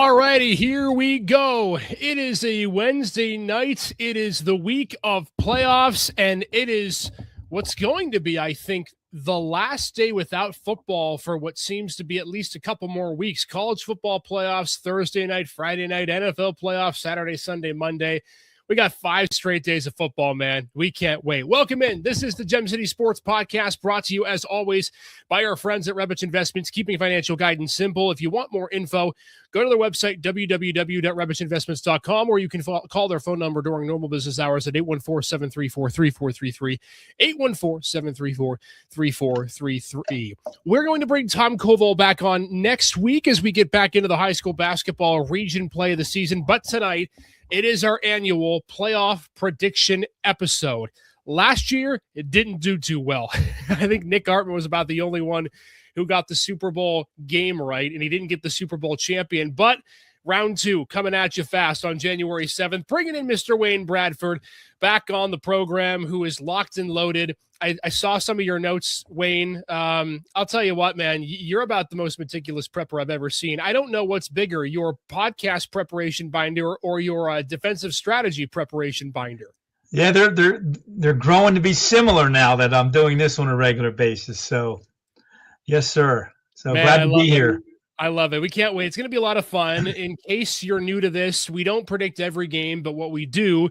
Alrighty, here we go. It is a Wednesday night. It is the week of playoffs, and it is what's going to be, I think, the last day without football for what seems to be at least a couple more weeks. College football playoffs, Thursday night, Friday night, NFL playoffs, Saturday, Sunday, Monday. We got 5 straight days of football, man. We can't wait. Welcome in. This is the Gem City Sports Podcast, brought to you, as always, by our friends at Rebich Investments, keeping financial guidance simple. If you want more info, go to their website, www.rebichinvestments.com, or you can call their phone number during normal business hours at 814-734-3433, 814-734-3433. We're going to bring Tom Koval back on next week as we get back into the high school basketball region play of the season. But tonight, it is our annual playoff prediction episode. Last year, it didn't do too well. I think Nick Artman was about the only one who got the Super Bowl game right, and he didn't get the Super Bowl champion. But round 2 coming at you fast on January 7th, bringing in Mr. Wayne Bradford back on the program, who is locked and loaded. I saw some of your notes, Wayne. I'll tell you what, man, you're about the most meticulous prepper I've ever seen. I don't know what's bigger, your podcast preparation binder or your defensive strategy preparation binder. Yeah, they're growing to be similar now that I'm doing this on a regular basis. So, yes, sir. So man, glad to be here. I love it. We can't wait. It's going to be a lot of fun. In case you're new to this, we don't predict every game, but what we do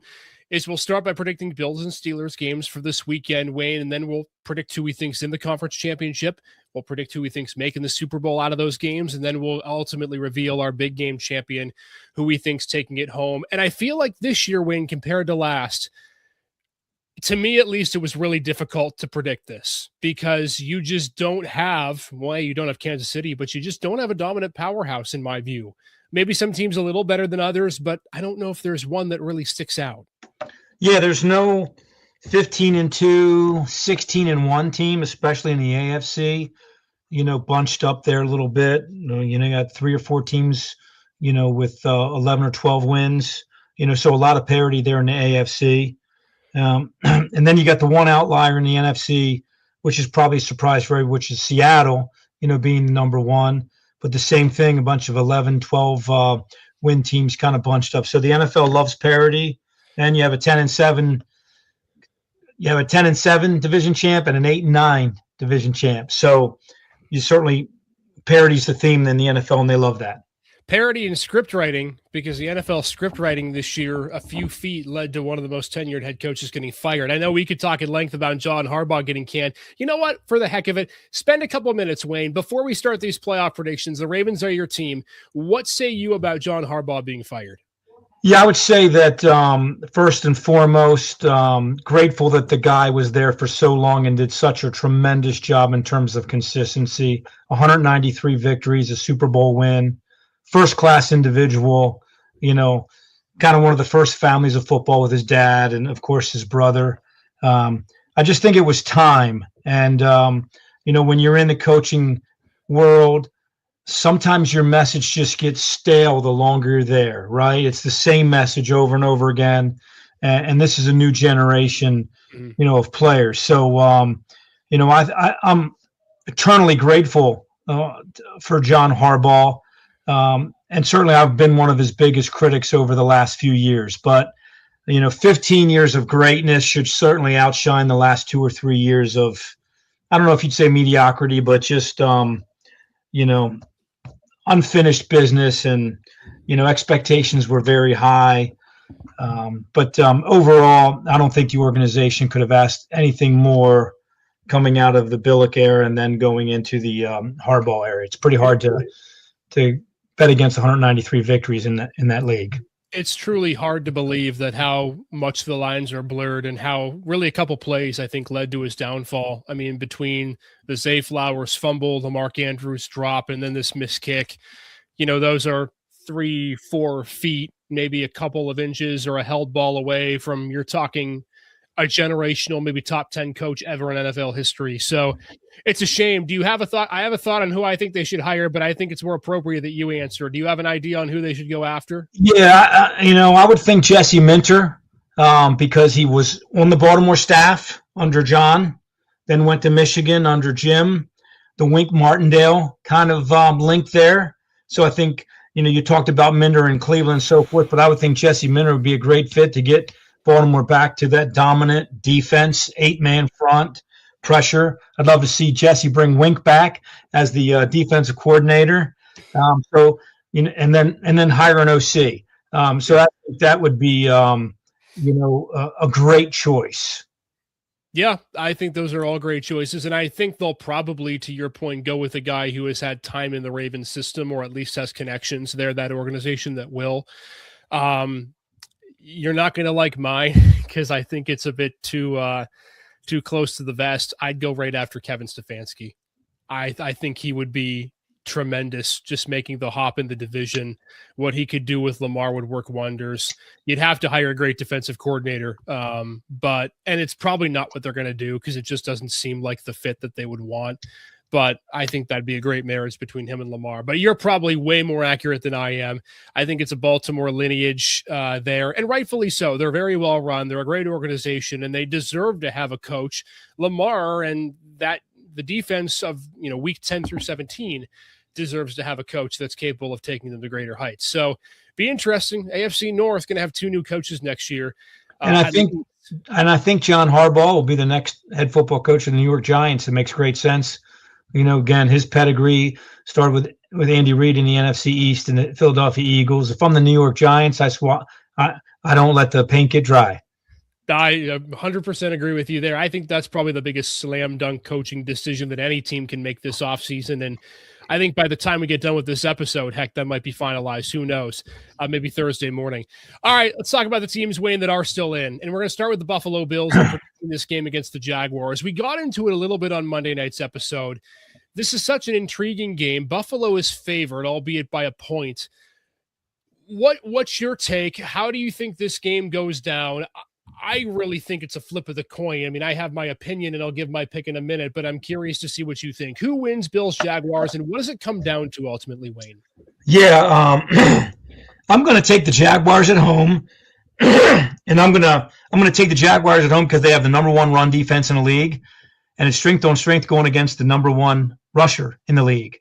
is we'll start by predicting Bills and Steelers games for this weekend, Wayne, and then we'll predict who we think's in the conference championship. We'll predict who we think's making the Super Bowl out of those games, and then we'll ultimately reveal our big game champion, who we think's taking it home. And I feel like this year, Wayne, compared to last, to me at least, it was really difficult to predict this because you just don't have, well, you don't have Kansas City, but you just don't have a dominant powerhouse in my view. Maybe some teams a little better than others, but I don't know if there's one that really sticks out. Yeah, there's no 15-2, 16-1 team, especially in the AFC, bunched up there a little bit. You got 3 or 4 teams, with 11 or 12 wins, so a lot of parity there in the AFC. And then you got the one outlier in the NFC, which is probably a surprise for everyone, which is Seattle, being the number 1. But the same thing, a bunch of 11, 12 win teams kind of bunched up. So the NFL loves parity. And you have a 10-7. You have a 10-7 division champ and an 8-9 division champ. So you certainly parity's the theme in the NFL, and they love that. Parity in script writing, because the NFL script writing this year, a few feet led to one of the most tenured head coaches getting fired. I know we could talk at length about John Harbaugh getting canned. You know what? For the heck of it, spend a couple of minutes, Wayne, before we start these playoff predictions. The Ravens are your team. What say you about John Harbaugh being fired? Yeah, I would say that first and foremost, grateful that the guy was there for so long and did such a tremendous job in terms of consistency. 193 victories, a Super Bowl win, first-class individual, kind of one of the first families of football with his dad and, of course, his brother. I just think it was time. And, when you're in the coaching world, sometimes your message just gets stale the longer you're there, right? It's the same message over and over again. And this is a new generation, of players. So, I'm eternally grateful for John Harbaugh. And certainly I've been one of his biggest critics over the last few years. But, 15 years of greatness should certainly outshine the last 2 or 3 years of, I don't know if you'd say mediocrity, but just, unfinished business, and expectations were very high, but overall I don't think the organization could have asked anything more coming out of the Billick era and then going into the Harbaugh era. It's pretty hard to bet against 193 victories in that league. It's truly hard to believe that how much the lines are blurred and how really a couple plays, I think, led to his downfall. I mean, between the Zay Flowers fumble, the Mark Andrews drop, and then this missed kick, those are 3-4 feet, maybe a couple of inches or a held ball away from, you're talking a generational, maybe top 10 coach ever in NFL history. So it's a shame. Do you have a thought? I have a thought on who I think they should hire, but I think it's more appropriate that you answer. Do you have an idea on who they should go after? Yeah, I would think Jesse Minter, because he was on the Baltimore staff under John, then went to Michigan under Jim. The Wink Martindale kind of link there. So I think You talked about Minder in Cleveland and so forth, but I would think Jesse Minder would be a great fit to get Baltimore back to that dominant defense, 8-man front pressure. I'd love to see Jesse bring Wink back as the defensive coordinator. And then hire an OC. That would be a great choice. Yeah, I think those are all great choices. And I think they'll probably, to your point, go with a guy who has had time in the Ravens system, or at least has connections there, that organization that will. You're not going to like mine because I think it's a bit too close to the vest. I'd go right after Kevin Stefanski. I think he would be tremendous, just making the hop in the division. What he could do with Lamar would work wonders. You'd have to hire a great defensive coordinator, and it's probably not what they're going to do because it just doesn't seem like the fit that they would want. But I think that'd be a great marriage between him and Lamar. But you're probably way more accurate than I am. I think it's a Baltimore lineage there, and rightfully so. They're very well run. They're a great organization, and they deserve to have a coach. Lamar and the defense of week 10 through 17 deserves to have a coach that's capable of taking them to greater heights. So be interesting. AFC North going to have 2 new coaches next year. And I think John Harbaugh will be the next head football coach of the New York Giants. It makes great sense. Again, his pedigree started with Andy Reid in the NFC East and the Philadelphia Eagles. If I'm the New York Giants, I don't let the paint get dry. I 100% agree with you there. I think that's probably the biggest slam dunk coaching decision that any team can make this offseason. And I think by the time we get done with this episode, heck, that might be finalized. Who knows? Maybe Thursday morning. All right, let's talk about the teams, Wayne, that are still in. And we're going to start with the Buffalo Bills in this game against the Jaguars. We got into it a little bit on Monday night's episode. This is such an intriguing game. Buffalo is favored, albeit by a point. What's your take? How do you think this game goes down? I really think it's a flip of the coin. I mean, I have my opinion, and I'll give my pick in a minute, but I'm curious to see what you think. Who wins, Bills, Jaguars, and what does it come down to ultimately, Wayne? Yeah, I'm going to take the Jaguars at home, and I'm going to take the Jaguars at home because they have the number 1 run defense in the league, and it's strength on strength going against the number 1 rusher in the league.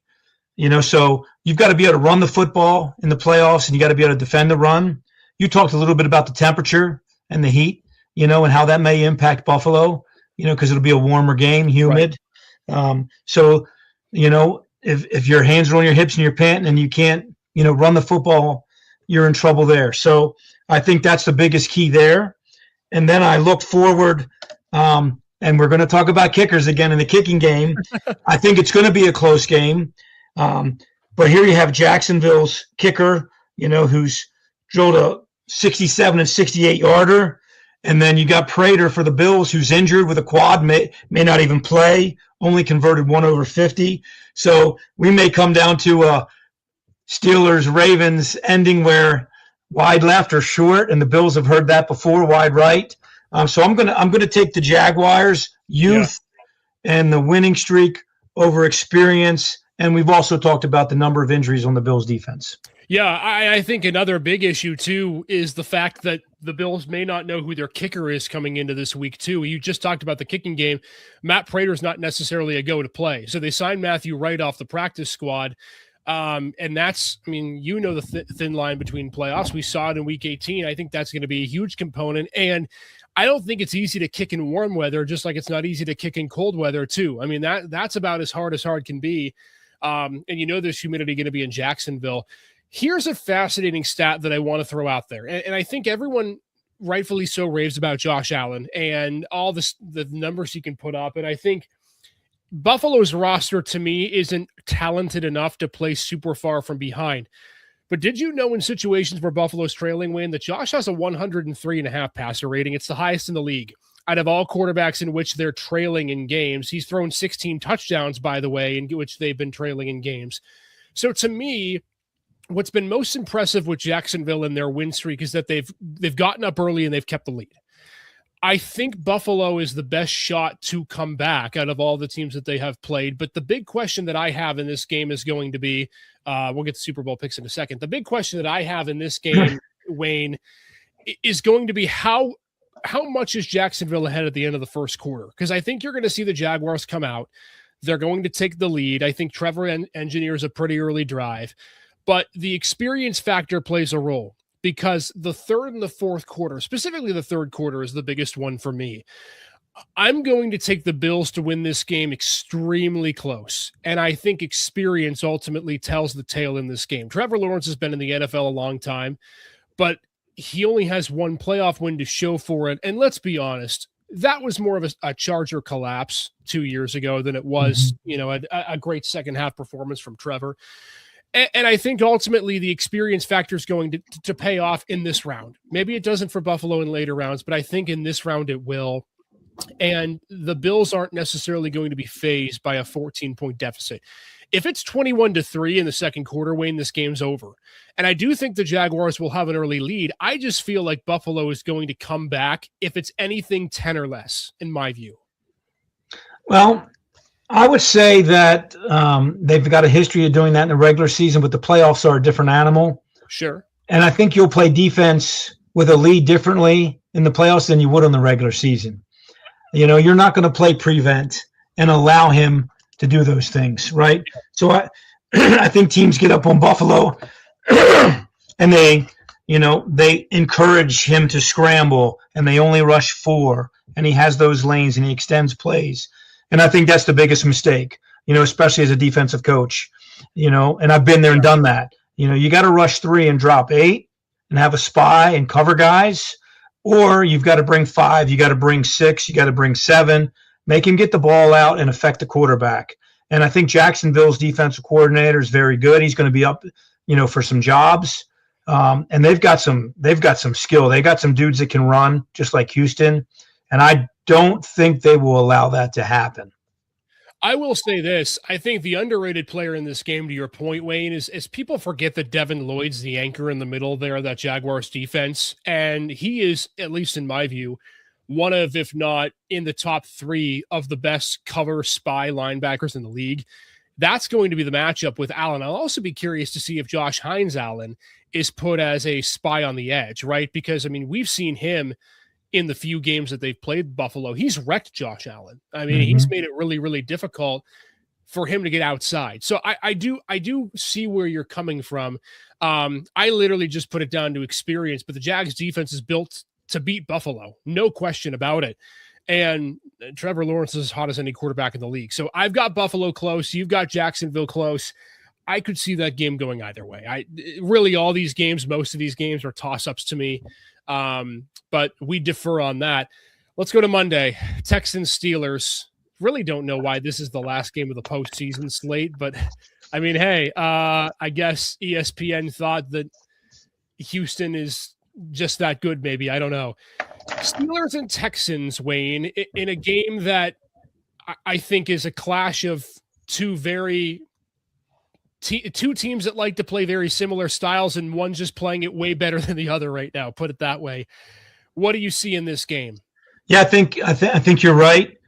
So you've got to be able to run the football in the playoffs, and you got to be able to defend the run. You talked a little bit about the temperature and the heat, and how that may impact Buffalo, because it'll be a warmer game, humid. Right. If your hands are on your hips and you're panting and you can't, run the football, you're in trouble there. So I think that's the biggest key there. And then I look forward, and we're going to talk about kickers again in the kicking game. I think it's going to be a close game. But here you have Jacksonville's kicker, who's drilled a 67 and 68 yarder. And then you got Prater for the Bills, who's injured with a quad, may not even play, only converted 1 over 50. So we may come down to Steelers-Ravens ending where wide left or short, and the Bills have heard that before, wide right. So I'm gonna take the Jaguars youth and the winning streak over experience. And we've also talked about the number of injuries on the Bills defense. Yeah, I think another big issue, too, is the fact that the Bills may not know who their kicker is coming into this week, too. You just talked about the kicking game. Matt Prater's not necessarily a go to play. So they signed Matthew Wright off the practice squad. And that's, the thin line between playoffs. We saw it in week 18. I think that's going to be a huge component. And I don't think it's easy to kick in warm weather, just like it's not easy to kick in cold weather, too. I mean, that's about as hard can be. And there's humidity going to be in Jacksonville. Here's a fascinating stat that I want to throw out there. And I think everyone rightfully so raves about Josh Allen and all the numbers he can put up. And I think Buffalo's roster, to me, isn't talented enough to play super far from behind. But did you know in situations where Buffalo's trailing, Wayne, that Josh has a 103.5 passer rating? It's the highest in the league. Out of all quarterbacks in which they're trailing in games, he's thrown 16 touchdowns, by the way, in which they've been trailing in games. So to me, what's been most impressive with Jacksonville and their win streak is that they've gotten up early and they've kept the lead. I think Buffalo is the best shot to come back out of all the teams that they have played. But the big question that I have in this game is going to be, we'll get the Super Bowl picks in a second. The big question that I have in this game, Wayne, is going to be how much is Jacksonville ahead at the end of the first quarter? Because I think you're going to see the Jaguars come out. They're going to take the lead. I think Trevor engineers a pretty early drive. but the experience factor plays a role because the third and the fourth quarter, specifically the third quarter, is the biggest one for me. I'm going to take the Bills to win this game extremely close. And I think experience ultimately tells the tale in this game. Trevor Lawrence has been in the NFL a long time, but he only has one playoff win to show for it. And let's be honest, that was more of a Charger collapse 2 years ago than it was, a great second half performance from Trevor. And I think ultimately the experience factor is going to pay off in this round. Maybe it doesn't for Buffalo in later rounds, but I think in this round it will. And the Bills aren't necessarily going to be fazed by a 14-point deficit. If it's 21-3 in the second quarter, Wayne, this game's over. And I do think the Jaguars will have an early lead. I just feel like Buffalo is going to come back if it's anything 10 or less, in my view. Well, I would say that they've got a history of doing that in the regular season, but the playoffs are a different animal. Sure. And I think you'll play defense with a lead differently in the playoffs than you would in the regular season. You're not going to play prevent and allow him to do those things, right? So I think teams get up on Buffalo and they encourage him to scramble and they only rush 4 and he has those lanes and he extends plays. And I think that's the biggest mistake, especially as a defensive coach, and I've been there and done that. You got to rush 3 and drop 8 and have a spy and cover guys. Or you've got to bring 5, you got to bring 6, you got to bring 7, make him get the ball out and affect the quarterback. And I think Jacksonville's defensive coordinator is very good. He's going to be up, for some jobs. And they've got some skill. They got some dudes that can run just like Houston. And I don't think they will allow that to happen. I will say this. I think the underrated player in this game, to your point, Wayne, is people forget that Devin Lloyd's the anchor in the middle there, that Jaguars defense. And he is, at least in my view, one of, if not in the top 3 of the best cover spy linebackers in the league. That's going to be the matchup with Allen. I'll also be curious to see if Josh Hines Allen is put as a spy on the edge, right? Because, we've seen him in the few games that they've played Buffalo. He's wrecked Josh Allen. He's made it really, really difficult for him to get outside. So I do see where you're coming from. I literally just put it down to experience, but the Jags defense is built to beat Buffalo. No question about it. And Trevor Lawrence is as hot as any quarterback in the league. So I've got Buffalo close. You've got Jacksonville close. I could see that game going either way. All these games, most of these games are toss-ups to me. But we defer on that. Let's go to Monday. Texans Steelers. Really don't know why this is the last game of the postseason slate, but hey, I guess ESPN thought that Houston is just that good. Maybe, I don't know. Steelers and Texans, Wayne, in a game that I think is a clash of two teams that like to play very similar styles, and one's just playing it way better than the other right now. Put it that way. What do you see in this game? Yeah, I think you're right.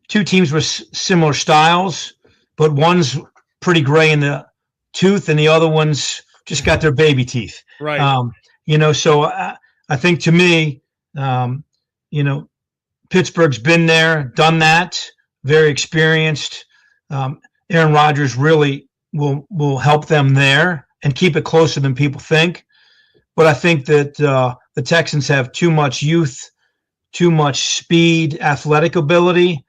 Two teams with similar styles, but one's pretty gray in the tooth, and the other one's just got their baby teeth. Right. So I think to me, Pittsburgh's been there, done that, very experienced. Aaron Rodgers really will help them there and keep it closer than people think. But I think that the Texans have too much youth, too much speed, athletic ability,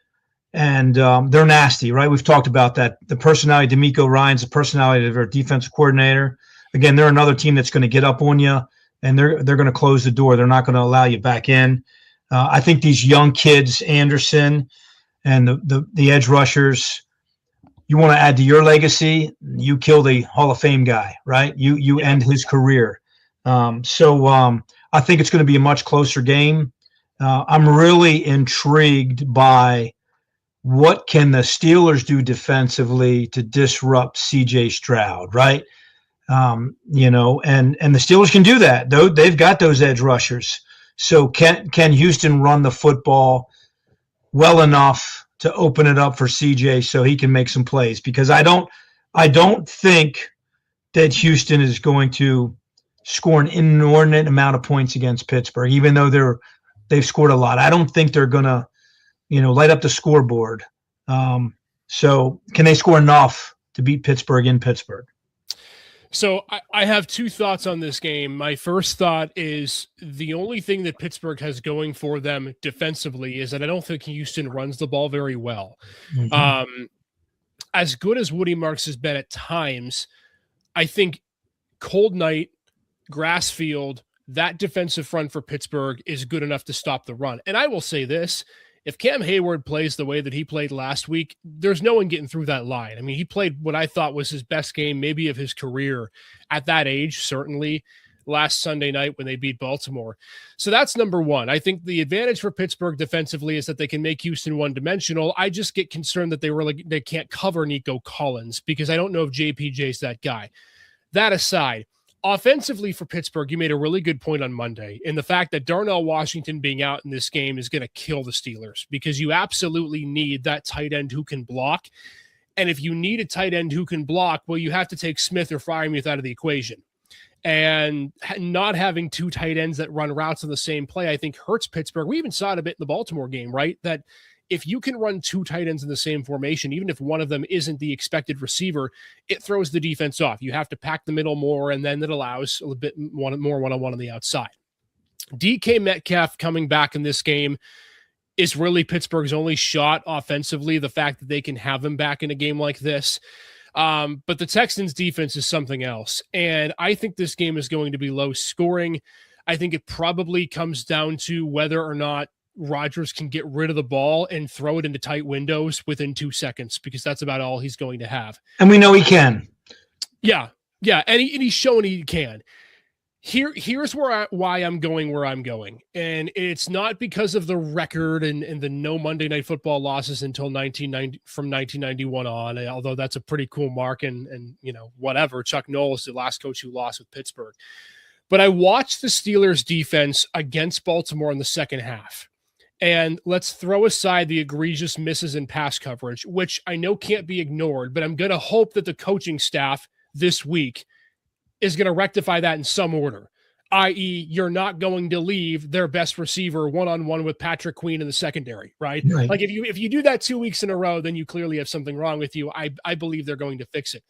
and they're nasty, right? We've talked about that. The personality, DeMeco Ryans, the personality of their defensive coordinator. Again, they're another team that's going to get up on you, and they're going to close the door. They're not going to allow you back in. I think these young kids, Anderson and the edge rushers, you want to add to your legacy, you kill the Hall of Fame guy, right? You end his career. So I think it's going to be a much closer game. I'm really intrigued by what can the Steelers do defensively to disrupt CJ Stroud, right? And the Steelers can do that. They've got those edge rushers. So can Houston run the football well enough to open it up for CJ so he can make some plays? Because I don't think that Houston is going to score an inordinate amount of points against Pittsburgh, even though they've scored a lot. I don't think they're going to, light up the scoreboard. So can they score enough to beat Pittsburgh in Pittsburgh? So I have two thoughts on this game. My first thought is the only thing that Pittsburgh has going for them defensively is that I don't think Houston runs the ball very well. Mhm. As good as Woody Marks has been at times, I think cold night, grass field, that defensive front for Pittsburgh is good enough to stop the run. And I will say this, if Cam Hayward plays the way that he played last week, there's no one getting through that line. I mean, he played what I thought was his best game, maybe of his career at that age, certainly last Sunday night when they beat Baltimore. So that's number one. I think the advantage for Pittsburgh defensively is that they can make Houston one-dimensional. I just get concerned that they can't cover Nico Collins because I don't know if JPJ's that guy. That aside, offensively for Pittsburgh, you made a really good point on Monday in the fact that Darnell Washington being out in this game is going to kill the Steelers because you absolutely need that tight end who can block. And if you need a tight end who can block, well, you have to take Smith or Freiermuth out of the equation. And not having two tight ends that run routes on the same play, I think hurts Pittsburgh. We even saw it a bit in the Baltimore game, right? That if you can run two tight ends in the same formation, even if one of them isn't the expected receiver, it throws the defense off. You have to pack the middle more, and then it allows a little bit more one-on-one on the outside. DK Metcalf coming back in this game is really Pittsburgh's only shot offensively, the fact that they can have him back in a game like this. But the Texans defense is something else. And I think this game is going to be low scoring. I think it probably comes down to whether or not Rodgers can get rid of the ball and throw it into tight windows within 2 seconds, because that's about all he's going to have. And we know he can. Yeah. And he's showing he can. Here's why I'm going where I'm going. And it's not because of the record and the no Monday Night Football losses until 1991 on, although that's a pretty cool mark and whatever. Chuck Noll is the last coach who lost with Pittsburgh. But I watched the Steelers defense against Baltimore in the second half. And let's throw aside the egregious misses in pass coverage, which I know can't be ignored, but I'm going to hope that the coaching staff this week is going to rectify that in some order, i.e. you're not going to leave their best receiver one-on-one with Patrick Queen in the secondary, right? Like if you do that 2 weeks in a row, then you clearly have something wrong with you. I believe they're going to fix it.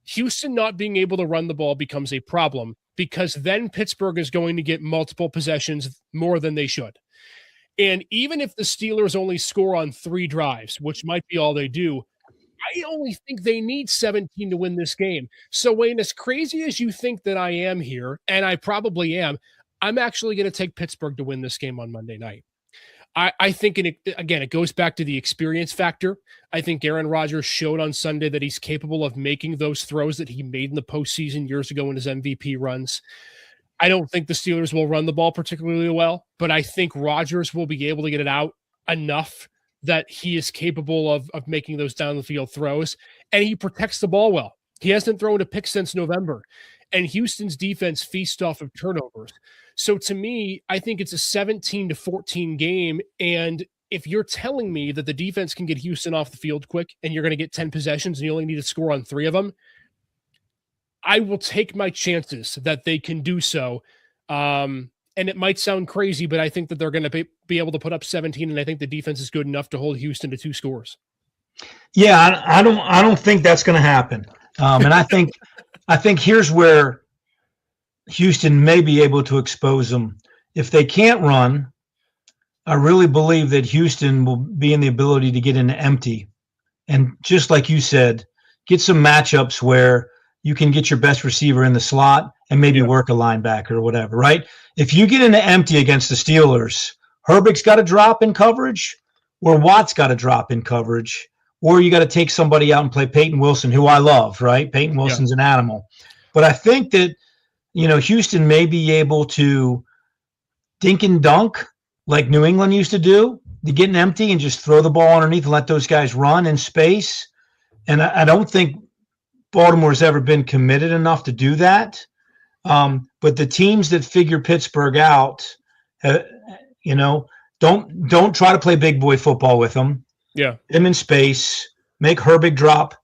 Houston not being able to run the ball becomes a problem because then Pittsburgh is going to get multiple possessions more than they should. And even if the Steelers only score on 3 drives, which might be all they do, I only think they need 17 to win this game. So, Wayne, as crazy as you think that I am here, and I probably am, I'm actually going to take Pittsburgh to win this game on Monday night. I think, it goes back to the experience factor. I think Aaron Rodgers showed on Sunday that he's capable of making those throws that he made in the postseason years ago in his MVP runs. I don't think the Steelers will run the ball particularly well, but I think Rodgers will be able to get it out enough that he is capable of making those down the field throws, and he protects the ball well. He hasn't thrown a pick since November, and Houston's defense feasts off of turnovers. So to me, I think it's a 17-14 game, and if you're telling me that the defense can get Houston off the field quick and you're going to get 10 possessions and you only need to score on 3 of them, I will take my chances that they can do so. And it might sound crazy, but I think that they're going to be able to put up 17, and I think the defense is good enough to hold Houston to 2 scores. Yeah, I don't think that's going to happen. And I think here's where Houston may be able to expose them. If they can't run, I really believe that Houston will be in the ability to get into empty. And just like you said, get some matchups where you can get your best receiver in the slot and maybe work a linebacker or whatever, right? If you get into empty against the Steelers, Herbig's got to drop in coverage, or Watt's got to drop in coverage, or you got to take somebody out and play Peyton Wilson, who I love, right? Peyton Wilson's an animal. But I think that, Houston may be able to dink and dunk like New England used to do, to get an empty and just throw the ball underneath and let those guys run in space. And I don't think Baltimore's ever been committed enough to do that. But the teams that figure Pittsburgh out, don't try to play big boy football with them. Yeah. Get them in space, make Herbig drop,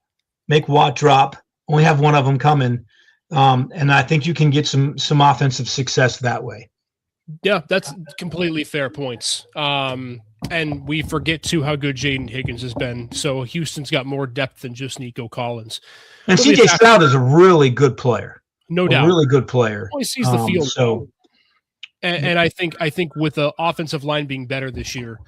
make Watt drop, only have one of them coming. And I think you can get some offensive success that way. Yeah, that's completely fair points. And we forget, too, how good Jaden Higgins has been. So Houston's got more depth than just Nico Collins. And CJ Stroud is a really good player. No doubt. Really good player. He sees the field. So, and I think with the offensive line being better this year,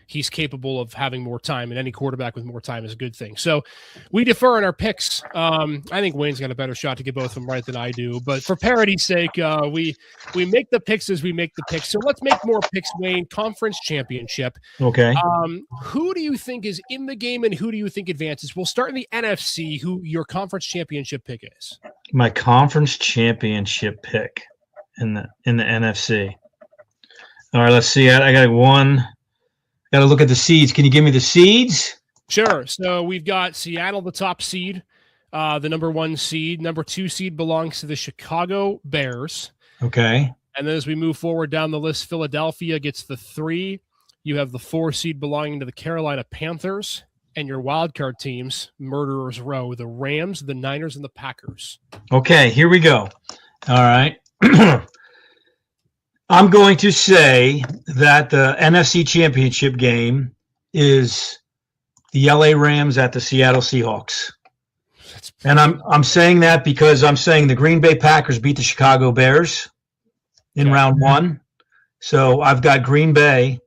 he's capable of having more time, and any quarterback with more time is a good thing. So we defer in our picks. I think Wayne's got a better shot to get both of them right than I do. But for parity's sake, we make the picks as we make the picks. So let's make more picks, Wayne. Conference championship. Okay. Who do you think is in the game, and who do you think advances? We'll start in the NFC, who your conference championship pick is. My conference championship pick in the NFC. All right, let's see. I got one. Got to look at the seeds. Can you give me the seeds? Sure. So we've got Seattle, the top seed, the number 1 seed. Number 2 seed belongs to the Chicago Bears. Okay. And then as we move forward down the list, Philadelphia gets the 3. You have the 4 seed belonging to the Carolina Panthers. And your wild card teams, Murderers Row, the Rams, the Niners, and the Packers. Okay, here we go. All right. I'm going to say that the NFC Championship game is the LA Rams at the Seattle Seahawks. And I'm saying that because I'm saying the Green Bay Packers beat the Chicago Bears in round 1. So I've got Green Bay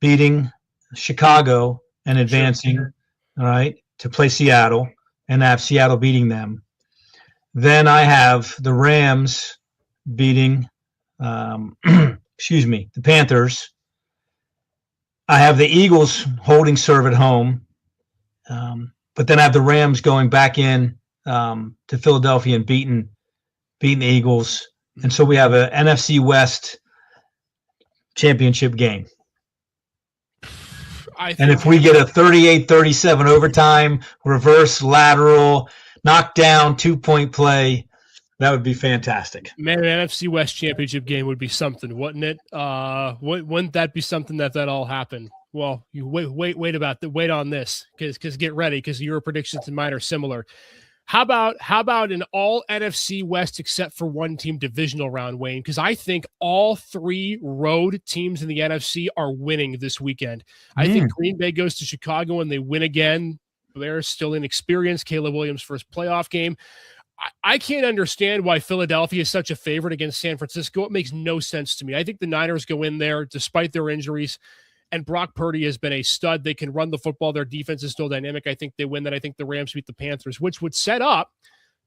beating Chicago and advancing, all right, to play Seattle, and have Seattle beating them. Then I have the Rams beating the Panthers. I have the Eagles holding serve at home, but then I have the Rams going back in to Philadelphia and beating the Eagles, and so we have a NFC West championship game. And if we get a 38-37 overtime, reverse lateral, knockdown, 2-point play, that would be fantastic. Man, an NFC West championship game would be something, wouldn't it? Wouldn't that be something that all happened? Well, you wait on this, because get ready, because your predictions and mine are similar. How about an all NFC West except for one team divisional round, Wayne? Because I think all 3 road teams in the NFC are winning this weekend. I think Green Bay goes to Chicago and they win again. They're still inexperienced. Caleb Williams' first playoff game. I can't understand why Philadelphia is such a favorite against San Francisco. It makes no sense to me. I think the Niners go in there despite their injuries, and Brock Purdy has been a stud. They can run the football. Their defense is still dynamic. I think they win that. I think the Rams beat the Panthers, which would set up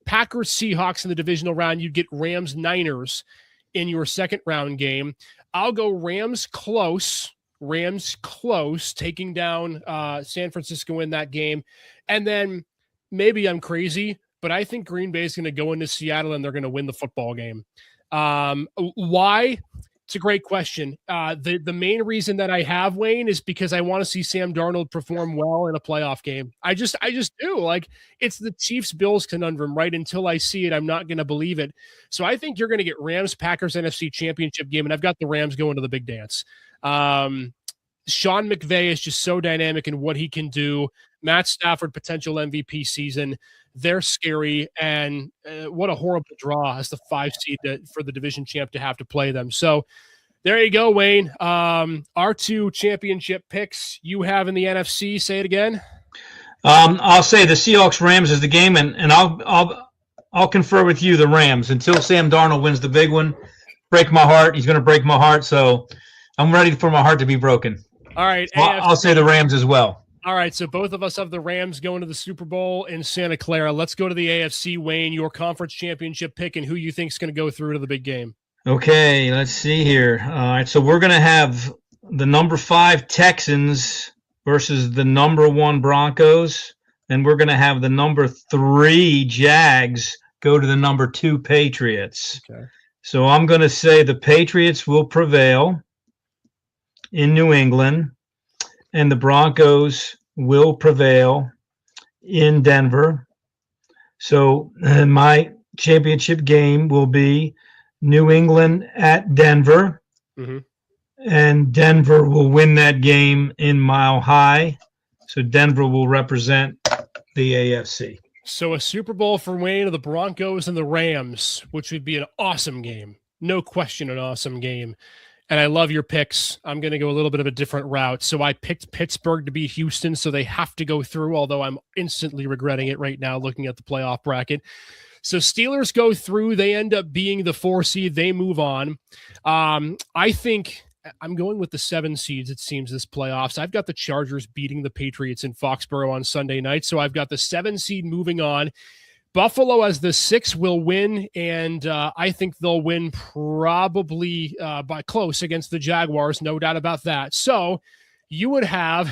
Packers, Seahawks in the divisional round. You'd get Rams, Niners in your second round game. I'll go Rams close, taking down San Francisco in that game. And then maybe I'm crazy, but I think Green Bay is going to go into Seattle and they're going to win the football game. Why? It's a great question. The main reason that I have, Wayne, is because I want to see Sam Darnold perform well in a playoff game. I just do. Like, it's the Chiefs-Bills conundrum, right? Until I see it, I'm not going to believe it. So I think you're going to get Rams-Packers NFC Championship game, and I've got the Rams going to the big dance. Sean McVay is just so dynamic in what he can do. Matt Stafford, potential MVP season. They're scary, and what a horrible draw as the 5 seed for the division champ to have to play them. So there you go, Wayne. Our 2 championship picks you have in the NFC. Say it again. I'll say the Seahawks Rams is the game, and I'll confer with you the Rams until Sam Darnold wins the big one. Break my heart. He's going to break my heart, so I'm ready for my heart to be broken. All right. I'll say the Rams as well. All right, so both of us have the Rams going to the Super Bowl in Santa Clara. Let's go to the AFC, Wayne, your conference championship pick, and who you think is going to go through to the big game. Okay, let's see here. All right, so we're going to have the number 5 Texans versus the number 1 Broncos, and we're going to have the number 3 Jags go to the number 2 Patriots. Okay. So I'm going to say the Patriots will prevail in New England, and the Broncos will prevail in Denver. So my championship game will be New England at Denver, and Denver will win that game in Mile High. So Denver will represent the AFC. So a Super Bowl for Wayne of the Broncos and the Rams, which would be an awesome game. No question, an awesome game. And I love your picks. I'm going to go a little bit of a different route. So I picked Pittsburgh to beat Houston, so they have to go through, although I'm instantly regretting it right now looking at the playoff bracket. So Steelers go through. They end up being the 4 seed. They move on. I think I'm going with the 7 seeds, it seems, this playoffs. I've got the Chargers beating the Patriots in Foxborough on Sunday night. So I've got the 7 seed moving on. Buffalo as the 6 will win, and I think they'll win probably by close against the Jaguars, no doubt about that. So you would have,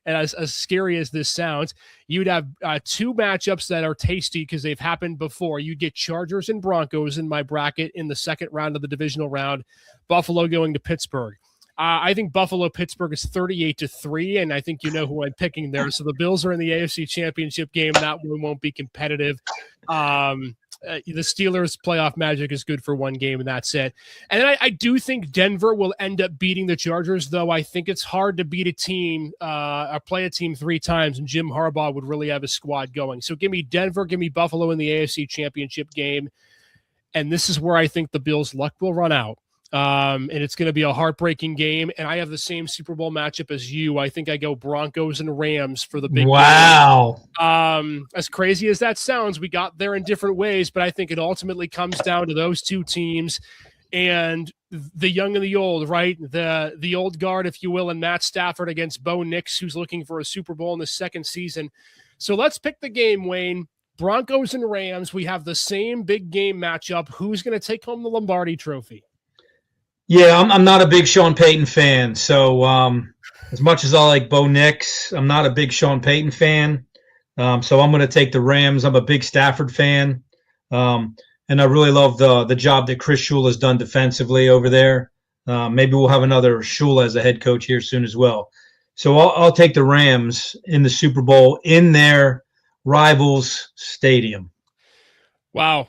and as scary as this sounds, you'd have 2 matchups that are tasty because they've happened before. You'd get Chargers and Broncos in my bracket in the second round of the divisional round, Buffalo going to Pittsburgh. I think Buffalo-Pittsburgh is 38-3, and I think you know who I'm picking there. So the Bills are in the AFC Championship game. That one won't be competitive. The Steelers' playoff magic is good for one game, and that's it. And then I do think Denver will end up beating the Chargers, though I think it's hard to beat a team or play a team 3 times, and Jim Harbaugh would really have a squad going. So give me Denver, give me Buffalo in the AFC Championship game, and this is where I think the Bills' luck will run out. And it's going to be a heartbreaking game. And I have the same Super Bowl matchup as you. I think I go Broncos and Rams for the big game. As crazy as that sounds, we got there in different ways, but I think it ultimately comes down to those 2 teams and the young and the old, right? The old guard, if you will, and Matt Stafford against Bo Nix, who's looking for a Super Bowl in the 2nd season. So let's pick the game, Wayne. Broncos and Rams. We have the same big game matchup. Who's going to take home the Lombardi Trophy? Yeah, I'm not a big Sean Payton fan. So as much as I like Bo Nix, I'm not a big Sean Payton fan. So I'm going to take the Rams. I'm a big Stafford fan. And I really love the job that Chris Shula has done defensively over there. Maybe we'll have another Shula as a head coach here soon as well. So I'll take the Rams in the Super Bowl in their rivals' stadium. Wow.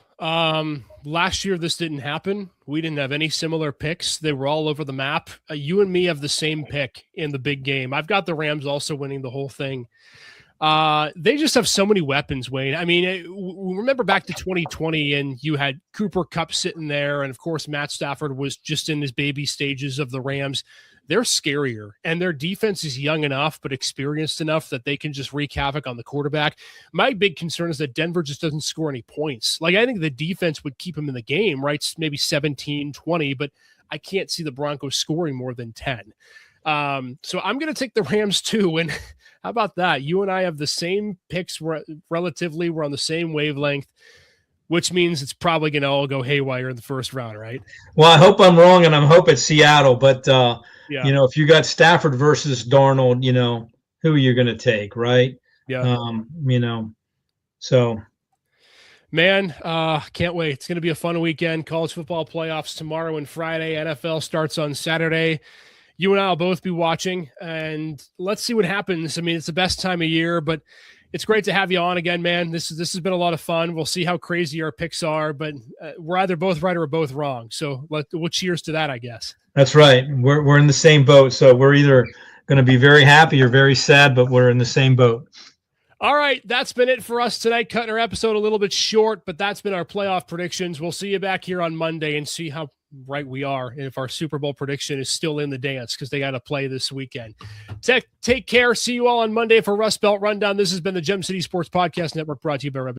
Last year, this didn't happen. We didn't have any similar picks. They were all over the map. You and me have the same pick in the big game. I've got the Rams also winning the whole thing. They just have so many weapons, Wayne. I mean, remember back to 2020 and you had Cooper Kupp sitting there. And of course, Matt Stafford was just in his baby stages of the Rams. They're scarier, and their defense is young enough but experienced enough that they can just wreak havoc on the quarterback. My big concern is that Denver just doesn't score any points. Like, I think the defense would keep him in the game, right? Maybe 17, 20, but I can't see the Broncos scoring more than 10. So I'm going to take the Rams too. And how about that? You and I have the same picks relatively. We're on the same wavelength, which means it's probably going to all go haywire in the first round, right? Well, I hope I'm wrong, and I hope it's Seattle, but you know, if you got Stafford versus Darnold, you know, who are you going to take, right? Yeah. You know, so. Man, can't wait. It's going to be a fun weekend. College football playoffs tomorrow and Friday. NFL starts on Saturday. You and I will both be watching, and let's see what happens. I mean, it's the best time of year, but it's great to have you on again, man. This has been a lot of fun. We'll see how crazy our picks are, but we're either both right or both wrong. So we'll cheers to that, I guess. That's right. We're in the same boat. So we're either going to be very happy or very sad, but we're in the same boat. All right, that's been it for us tonight. Cutting our episode a little bit short, but that's been our playoff predictions. We'll see you back here on Monday and see how right we are and if our Super Bowl prediction is still in the dance because they got to play this weekend. Take care. See you all on Monday for Rust Belt Rundown. This has been the Gem City Sports Podcast Network brought to you by Rebel.